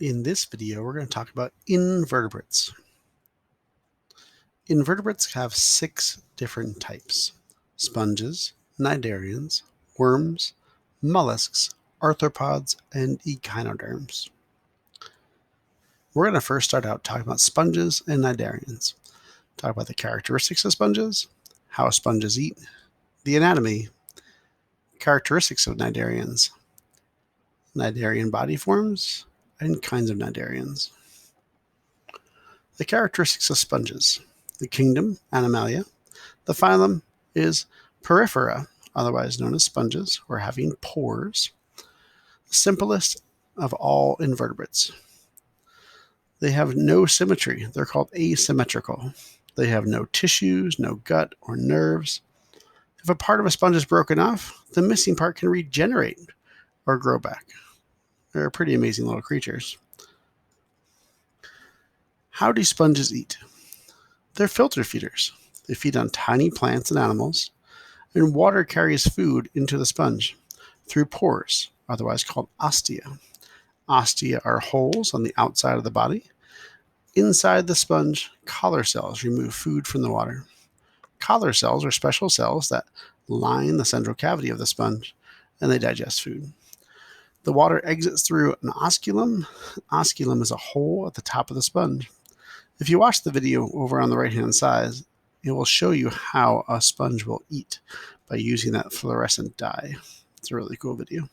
In this video, we're going to talk about invertebrates. Invertebrates have 6 different types: sponges, cnidarians, worms, mollusks, arthropods, and echinoderms. We're going to first start out talking about sponges and cnidarians. Talk about the characteristics of sponges, how sponges eat, the anatomy, characteristics of cnidarians, cnidarian body forms, and kinds of cnidarians. The characteristics of sponges. The kingdom, Animalia. The phylum is Porifera, otherwise known as sponges, or having pores. The simplest of all invertebrates. They have no symmetry. They're called asymmetrical. They have no tissues, no gut or nerves. If a part of a sponge is broken off, the missing part can regenerate or grow back. They're pretty amazing little creatures. How do sponges eat? They're filter feeders. They feed on tiny plants and animals, and water carries food into the sponge through pores, otherwise called ostia. Ostia are holes on the outside of the body. Inside the sponge, collar cells remove food from the water. Collar cells are special cells that line the central cavity of the sponge, and they digest food. The water exits through an osculum. Osculum is a hole at the top of the sponge. If you watch the video over on the right-hand side, it will show you how a sponge will eat by using that fluorescent dye. It's a really cool video.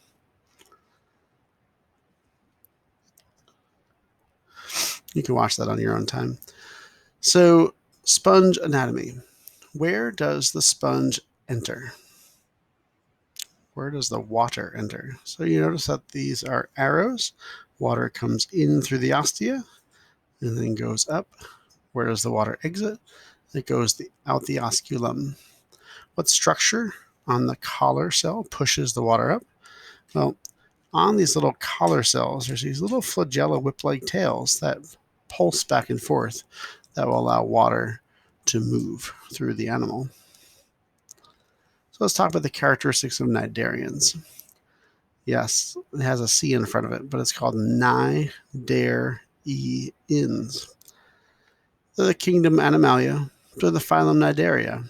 You can watch that on your own time. So, sponge anatomy. Where does the sponge enter? Where does the water enter? So you notice that these are arrows. Water comes in through the ostia and then goes up. Where does the water exit? It goes out the osculum. What structure on the collar cell pushes the water up? Well, on these little collar cells, there's these little flagella whip-like tails that pulse back and forth that will allow water to move through the animal. So let's talk about the characteristics of cnidarians. Yes, it has a C in front of it, but it's called cnidarians. They're the kingdom Animalia. They're the phylum Cnidaria.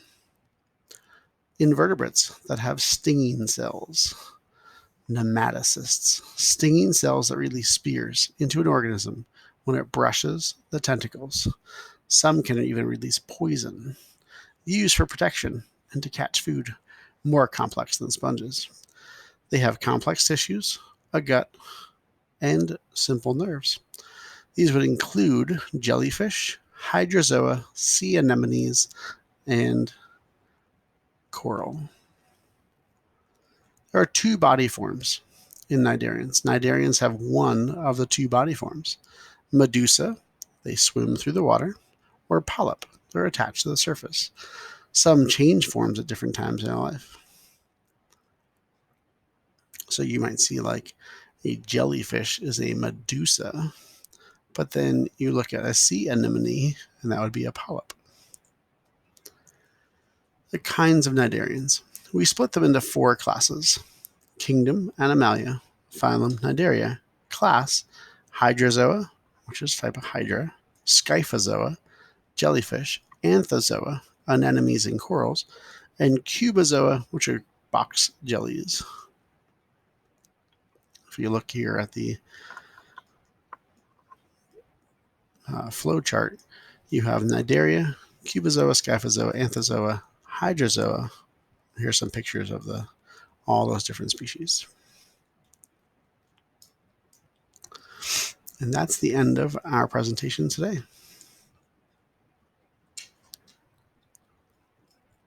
Invertebrates that have stinging cells. Nematocysts, stinging cells that release spears into an organism when it brushes the tentacles. Some can even release poison, used for protection and to catch food, more complex than sponges. They have complex tissues, a gut, and simple nerves. These would include jellyfish, hydrozoa, sea anemones, and coral. There are 2 body forms in cnidarians. Cnidarians have one of the 2 body forms. Medusa, they swim through the water, or polyp, they're attached to the surface. Some change forms at different times in their life. So you might see like a jellyfish is a medusa, but then you look at a sea anemone, and that would be a polyp. The kinds of cnidarians. We split them into 4 classes: kingdom, Animalia; phylum, Cnidaria; class, Hydrozoa, which is a type of hydra; Scyphozoa, jellyfish; Anthozoa, anemones and corals; and Cubozoa, which are box jellies. If you look here at the flow chart, you have Cnidaria, Cubozoa, Scyphozoa, Anthozoa, Hydrozoa. Here's some pictures of all those different species. And that's the end of our presentation today.